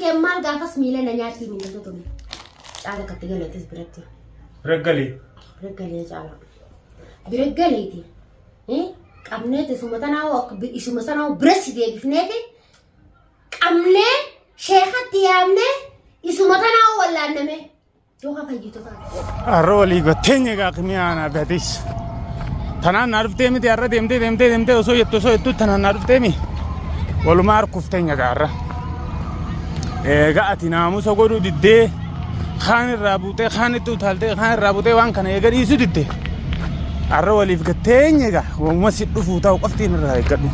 كمال قافص ميلان نياتي من الزوتون على كتجلة تسبرتي رجلي جالا برجليتي إيه قمنات اسمه مثلا بريسيدي بفناتي قمنة شيخة تيامنة اسمه مثلا ولا نمي توها فيجيتو الرولي قتني قاقمي أنا بديش تنا نعرف تيمي تيارة تيمتي وسويتو تنا نعرف تيمي ولو ما أعرف تيني قارة قاعتي ناموس أقولوا دي خان الرابوتة خان التوتالتة خان الرابوتة وان كان يقدر يسود دي الرولي في قتني قا ومسيد فوتا وقفتين الرأي قدو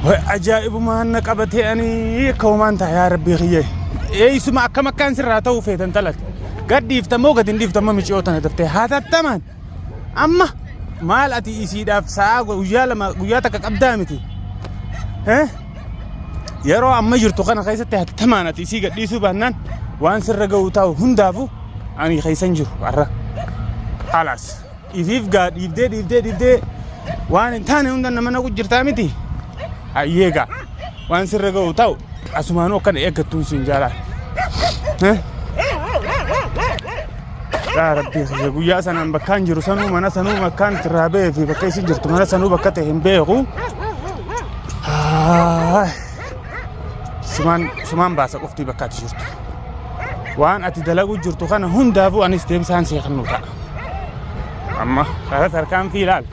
وعجائب ما أنك أبتي أني كومان يا ربي خيه إيه يسمع كم كان سراته وفيتن تلت قد يفتمو قد يفتمو مش أوتنا تفتح هذا التمن أما مال أتي يسيد أفساق وياتك أبدامتي ها يرو أما جرتو خنا خيسة تحت تمانة تيسي قد يسو بهنان وان سر قوتاو هندافو أني خيسن جرو عرا خلاص يفيف قاد يفدي وان انتاني هندان نمنا قد جرتامتي أيهيقا وان سر قوتاو أسمانو كان إيقتو سنجالا ها يا ربي خير يا سنان بكان جرو سنو منا سنو مكان ترابي في بكاي سنجرتو منا سنو بكاته همبيغو سمان باسا قفتي بكات جرتو وان أتدلقو جرتو خانا هندافو أن استيبسان سيخنو تا أما هذا تركان في لال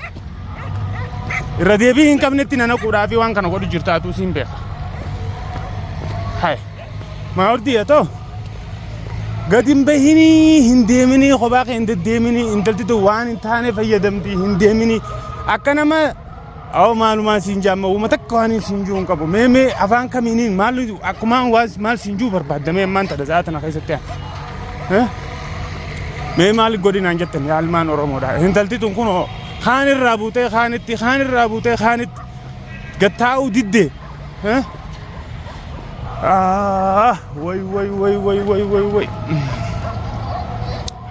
الرديبي إن كم نتنا نقول في وان كانوا قد جرتاتو سينبيغ هاي ما أردي يا تو قديم بهني هنديمني خباق هنديمني انتلتو وان انتاني فيدمتي هنديمني أكنا ما أو معلومات سنجام وما تكواني سنجون كابو مي أفان كمينين مالو أكمان واز مال سنجو برباد مي ما أنت دزاتنا خيستيا ها مي مال قدين أنجتن يا المان أورمو ده هندلتو كونو خان الرابوتة خانت قتاو ديدي ها وي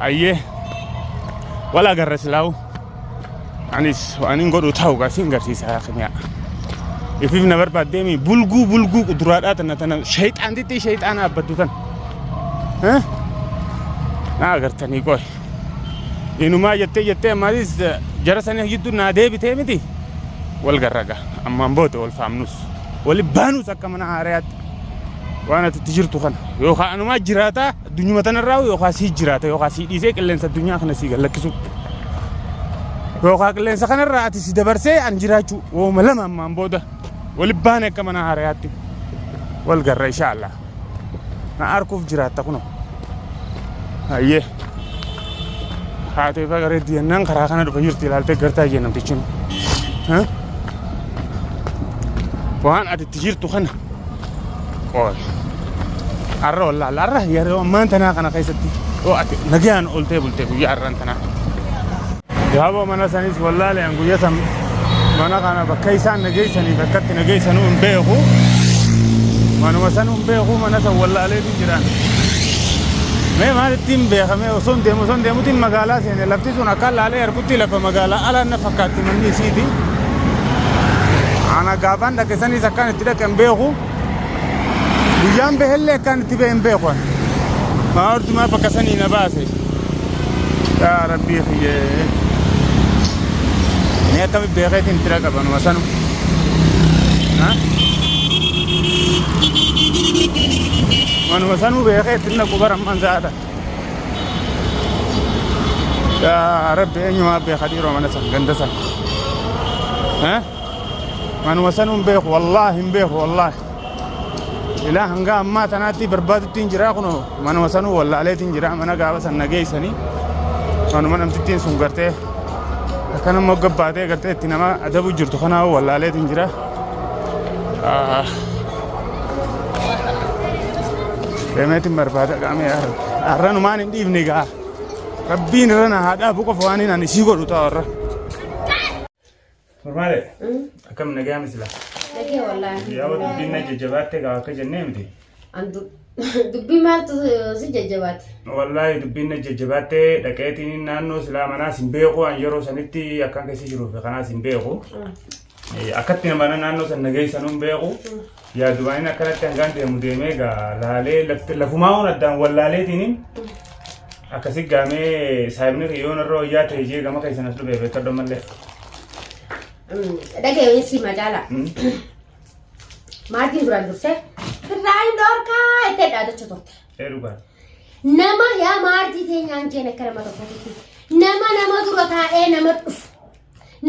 أيه ولا جرس لاو أنيس وأني نقول تاو قاسين قرسيس يا أخي يا يفيف نبر بعدين بلغو قدرات أنا شيطان دي شيطان أبدوكان ها نا قرتني كوي إنه ما يتي ما ديس جرسني يجدو نادي بتهمتي والجرجة أما بوت والفامنوس والبانوس كمان عاريات وانا تجرتو خن يوخا انا ما جراتا الدنيا متن الراو يوخا سي جراتا يوخا سي ديسه كلن الدنيا خنا سي لكسو يوخا كلن سخن الراتي سي دبرسي ان جراچو وملما مامبودا ولبانه كمان هارياتي والغر ان شاء الله انا اركوف جراتا كنو ايه هاتي فغري دي نان خرا خنا دو يرتي لالته غرتا جنم تچن ها وان ادي تجرتو خنا قول الرول لا الره يا رو ما انت انا قيستي نجيان قلت يا رنتنا جابو منا سنيس والله لان يسم منا كان بكيسان نجيسني فكت نجيسنو امبيخو منا وسنو امبيخو منا سو والله عليه جيران ما تيم بيخ ما وسون ديمو تيم مغالا سين لفتي سون اكل عليه اركتي لف مغالا على نفقات من سيدي انا غابان دكسني سكان تلك امبيخو بيجام بهله كان تبين بيخوان ما أردت ما بكسني نباسي يا ربي خيه نيا كم بيخيت انترا كبانو وسانو ها من وسانو بيخيت إننا كبار من زادا يا ربي أني ما بيخديرو من سان غندسان ها من وسانو بيخ والله بيخ والله إلا هنگا أما تناتي برباد تنجرا كنو من وسانو والله عليه تنجرا منا قابس النجاي سني كانوا من أمتين سونغرته كانوا موقف بعده قرته تنما أدبو جرتو خنا والله عليه تنجرا بمتى مرباد كامي أرنو ما ندي بنيجا ربي نرنا هذا أبوك فواني نانيسيقو روتا أرى فرمالي أكمل نجاي مثلا نجاي والله يا ولد بينا ججباتك أكا جنّمتي عنده دبي مالت سججبات والله دبينا ججباتي لكيتني نانو سلامنا سنبيغو أنجرو سنتي أكان كسي جرو في قناة سنبيغو akkatti nama naannoo san nageessanuun beeku yaa dubaayina akkanatti hangaan deemu deemee gaa laalee lafumaa on addaan wallaaleetiin akkasi gaamee saayibni xiyyoon irra hojjaa ta'e jee gama keessan as dhufee beekadho mallee. Dhaga'ee si macaala. Maatiin duraan dursee firraan dhorkaa itti dhaadacha turte. Dhugaan. Nama yaa maatii teenyaan keenya akka nama tokkotti nama dura taa'ee nama dhufu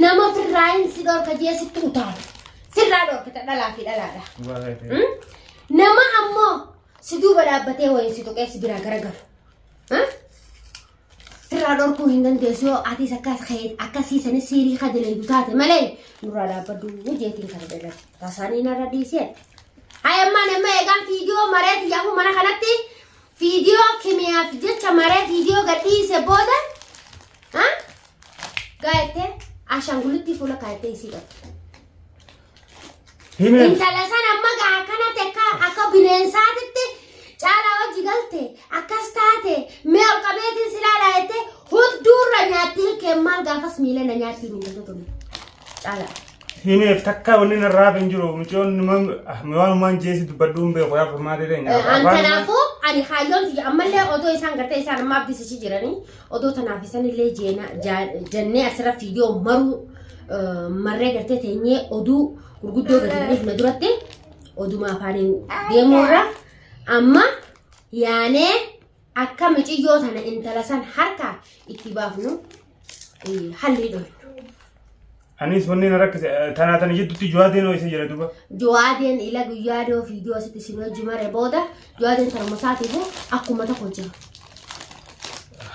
nama firraan si dhorka jeesitti utaalu firraa dhorkata dhalaa fi dhalaadha. Nama ammoo si duuba dhaabbatee wayiin si tuqee si biraa garagalu. Firraa dhorkuu hin dandeessu yoo atiis akkasiisanis siirii kadilee taate malee nurraa dhaabbaduu jeetiin kana dhalate tasaanii narra dhiisee. Hayammaa nama eegaan fiidiyoo mareeti yaa'u mana kanatti fiidiyoo kimiyaaf jecha maree fiidiyoo gadhiise booda gaa'ettee ashaangulitti fuula kaa'ettee isii qabdi. Intala san amma gaa kanatti akka bineensaatitti caalaa hojii galte akkas taate mee ol qabeetiin silaalaa jettee hunduurra nyaatti hirkeen maal gaafas miila na nyaatti miila tole caalaa. Himeef takka wanni narraa hin jiru mucoon waan jeesi dubbadduun beeku yaa furmaa ta'e nyaata. Kanaafuu ani haayyoon ammallee odoo isaan gartee isaan amma abdisichi jiranii odoo tanaaf isanillee jennee asirra fiidiyoo maruu marree gartee teenyee oduu gurguddoo gadi duratti oduma afaaniin deemuurra amma yaanee akka miciyyoo tana intala san harka itti baafnu hallii dhoofnu. Anis wanni na rakkise tanaatan jettutti Jawaadeen oo isa jira duba. Jawaadeen ila guyyaa dhiyoo fiidiyoo asitti isin wajji mare booda Jawaadeen karuma isaatiifu akkuma tokko jira.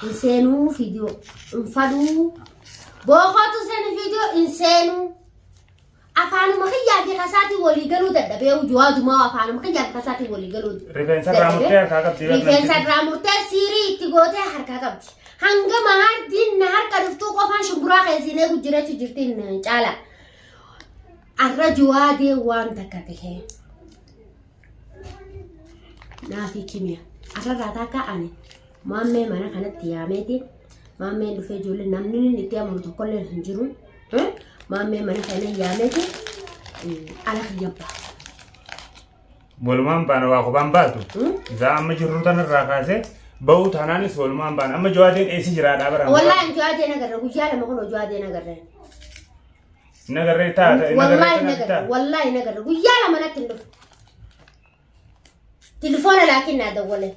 Inseenuu fiidiyoo infaduu booqotu seen fiidiyoo inseenuu afaanuma kiyyaa fi kasaatii walii galuu dadhabee Jawaadumaa afaanuma kiyyaa fi kasaatii walii galuu. Rifeensa irraa murtee harkaa qabdi. Rifeensa irraa murtee siirii itti gootee harkaa qabdi. Hanga mahardiin na harka dhuftuu qofaan shumburaa keessinee gujjirachu jirtiin caala. Arra Jawaadee waan takka tahee. Naafi kimiya. Arra raataa ka'ani. Maammee mana kanatti yaameetiin. Maammee dhufee ijoollee namni itti amanu tokkollee hin jiru. Maammee mana kana yaameetiin ala kiyyabba. Walumaan baana waa qophaan baatu. Isaa amma jirru tanarraa kaasee. Bau tanaanis walumaan baana amma Jawaadeen eessi jiraadhaa bara. Wallaahi Jawaadeen agarra guyyaa lama kun Jawaadeen agarra. Nagarree taata. Wallaahi nagarra guyyaa lama natti hin dhufu. Telefoona laakiin naa dawwale.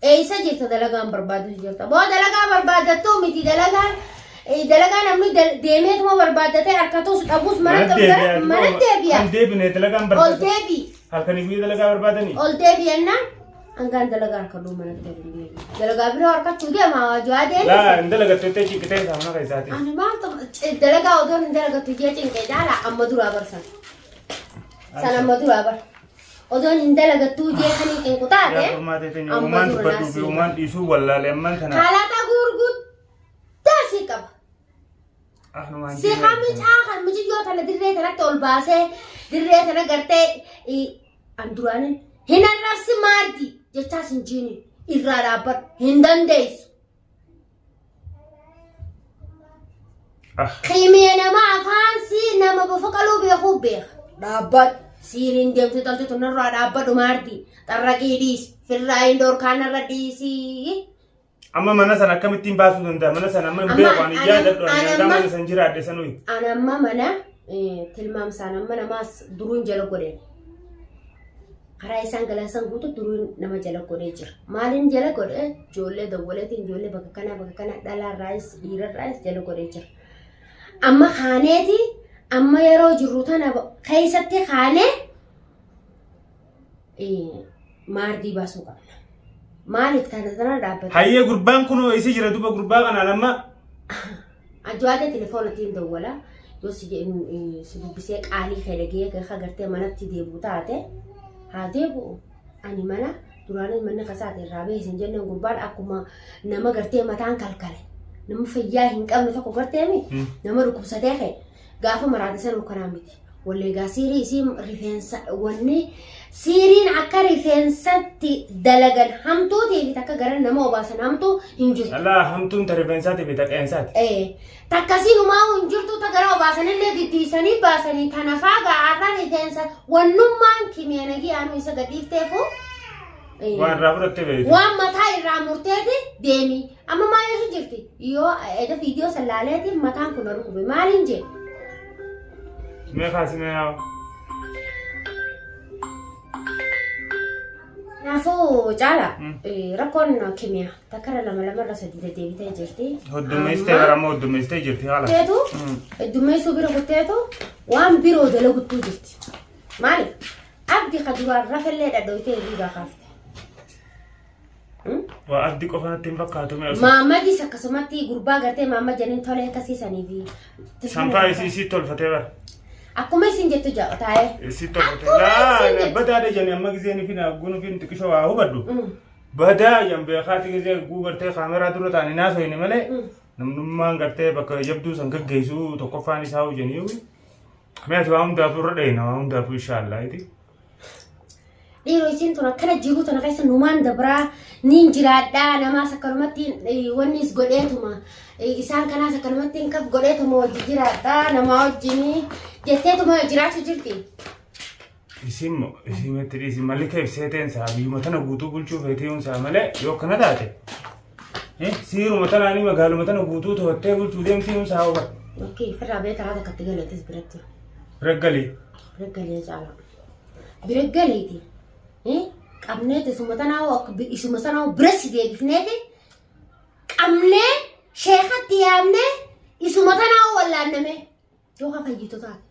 Eessa jirta dalagaan barbaadu jirta. Boo dalagaa barbaadattuu miti dalagaa namni deemeetuma barbaaddatee harkatuus dhabuus mana deebi'a. Kan deebine dalagaan barbaadatu. Ol deebi. Halkanii guyyaa dalagaa barbaadanii. Ol deebi'annaa. Angkan dalagar kadu mana tadi. Dalagar biro orang cuci ama Jawaadeen. Lah, dalagar tuh cik kita sama kayak saat ini. Anu mantap. Dalagar odon dalagar tuh dia cingkai jala amma dura bersan. Sana amma dura ber. Odon dalagar tuh dia kan yang kuta deh. Ya rumah itu nyuman berdua nyuman isu wala lemman sana. Kalau tak gurgut, tak sikap. numan. Si kami cakan mesti juga tanah dirre tanah tol base dirre tanah gerte anduranin. Hinan rasi mardi. Jechaa sinjini irraa dhaabbat hin dandeessu. Qiimee nama afaansi nama bofa qaluu beekuu beeka. Dhaabbat siiriin deemtee tolte tunarraa dhaabbadhu maardi xarraqii dhiisi firraa hin dhoorkaanarra dhiisi. Amma mana sana akkamittiin baasuu danda'a? Mana sana amma hin beeku ani yaadadhu ani nama san jiraadhe sanuyi. Ani amma mana tilmaamsaan amma namaas duruun jala godheen. Karaa isaan galaasan guutu duruun nama jala godhee jira. Maaliin jala godhee ijoollee dawwaleetiin ijoollee bakka kana dhalaarraayis dhiirarraayis jala godhee jira. Amma kaaneeti amma yeroo jirru tana keessatti kaanee maardii baasuu qabna. Maaliif tana dhaabbata? Hayyee gurbaan kun isi jira duba gurbaa kanaan amma. Jawaadee telefoonaatiin dawwala. Yoo si dubbisee qaalii fayyadagee gartee manatti deebi'u taate. Hadeebu ani mana duraanis manna kasaate irraa beesin jennaan gurbaan akkuma nama gartee mataan kalkale nama fayyaa hin qabne tokko gartee mi nama dhukkubsatee ka'e gaafa maraatisan ukkanaa miti wallee gaa siirii isii rifeensa wanni siiriin akka rifeensatti dalagan hamtuutii fi takka gara nama obaasan hamtuu hin jirtu. Allah hamtuun ta rifeensaati fi ta qeensaati. Takkasiin umaa hin jirtu ta gara obaasanillee diddiisanii baasanii tanafaa gaarraa rifeensa wannummaan kimeenagii aanu isa gadhiifteefu. Waan raafuratti beeku. Waan mataa irraa murteeti deemi. Amma maal yoo jirti? Yoo edda viidiyoo sallaaleeti mataan kun rukube maaliin jee? Mee kaasime yaa. Naafuu caala rakkoon kimiyaa takkara lama irra sadii deddeebitee jirti. Hoddumeessitee baramoo hoddumeessitee jirti haala. Teetu heddumeessuu bira kutteetu waan biroo dalaguttuu jirti. Maaliif? Abdi kaduraan rafallee dhadhootee riibaa kaafte. Waa abdi qofaatti hin fakkaatu mee osoo. Maammadis akkasumatti gurbaa gartee maamma janiin tolee akkasiisanii fi. Sampaa isii tolfatee bara. Akkuma isin jettu ja'a taa'ee. Isii tolfatee. Laa badaadha janii amma gizeen fi naagguun fi xiqqishoo waa hubaddu. Badaa jambee kaati gizee guugartee kaameraa dura taa'anii naasoo hin malee. Namnummaan gartee bakka jabduu san gaggeessuu tokkoffaan isaa hojjaniiru. Meeti waa hundaafuu irra dheeyna waa hundaafuu inshaallah iti. Dhiiroo isiin tun akkana jiru tana keessa numaan dabraa niin jiraadhaa namaas akkanumatti wannis godheetuma isaan kanaas akkanumatti hin kaf godheetuma wajji jiraadhaa namaa wajjinii jetteetuma jiraachuu jirti. Isin metti dhiisi malli keebsee teensaa biyyuma tana guutuu bulchuu feeteeyumsaa malee yoo akkana taate. Siiruma tanaanii magaaluma tana guutuu to'attee bulchuu deemtiiyumsaa hubata. Okkee firraa beekaa haata katti galeetis biratti. Bireggalii. Bireggalee caala. Bireggaleeti. Qabneeti isuma sanaa biratti deebifneeti qabnee sheekatti yaamnee isuma tanaa wallaanname yoo ka fayyito taate.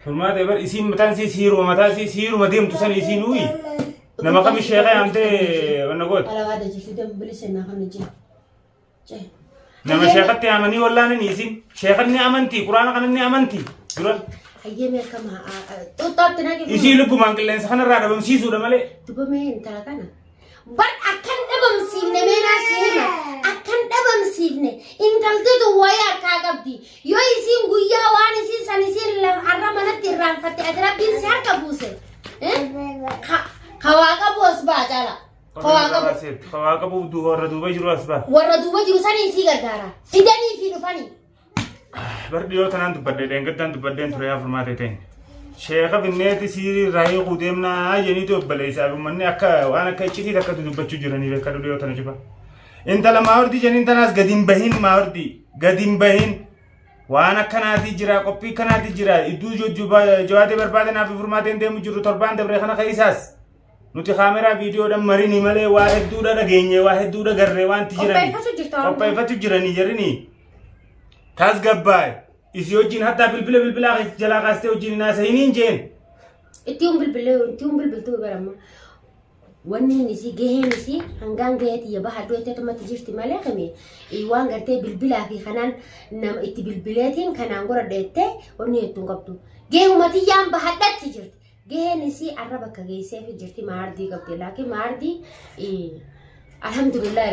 Furmaatee bar isiin mataan isii siiruma mataa isii siiruma deemtu san isiin uyi nama kami sheeka yaamtee wanna goota. Alaabaa dajjifii dambili seenaa kan ijji. Nama sheekatti yaamanii wallaananii isiin sheekatti amantii quraana kanatti amantii dura. Hayyee kama xuxxaatti naqe. Isii lubbumaan qilleensa kanarraa dhabamsiisuudha malee. Dubamee intala kana. Bar akkan dhabamsiifne meenaa seema akkan dhabamsiifne intaltitu wayii harkaa qabdi yoo isiin guyyaa waan isiin san isiin har'a manatti irraanfatte ati rabbiin si harka buuse. Kawaa qabu as baa caala. Kawaa qabu warra duuba jiru as baa. Warra duuba jiru sanii isii gargaara. Fidanii fi dhufanii. Bardi yoo tanaan dubbadde dheengaddaan dubbadeen ture yaa furmaatee ta'in. Sheeka binneeti siirii raayii quudeemnaa jeniitu obbaleessaa uummanni akka waan akka iccitii takka dubbachuu jiranii beekaa dudee yoo tana jiba. Intala maawardii jeniin tanaas gadiin bahin maawardii gadiin bahin waan akkanaatii jira qophii akkanaatii jira iddoo jawaatee barbaade naaf furmaateen deemu jiru torbaan dabree kana keessaas. Nuti kaameraa viidiyoodhaan marinii malee waa hedduudha dhageenye waa hedduudha garree waanti jiranii. Qopheeffachuu jiranii jirinii. Tas gabbaay isi wajjin hatta bilbila jalaa kaastee wajjin naasa hiniin jeen. Ittiin bilbiltuu baramma. Wanni nisi gaheen nisi hangaan gaheeti yaba haddoo itti tumatti jirti malee kame waan gartee bilbilaa fi kanaan nama itti bilbileetiin kanaan godhadheettee wanni hedduu qabdu. Geehumatiyyaan bahadhatti jirti. Gaheen nisi arra bakka geessee fi jirti maardii qabdi laakiin maardii alhamdulillah.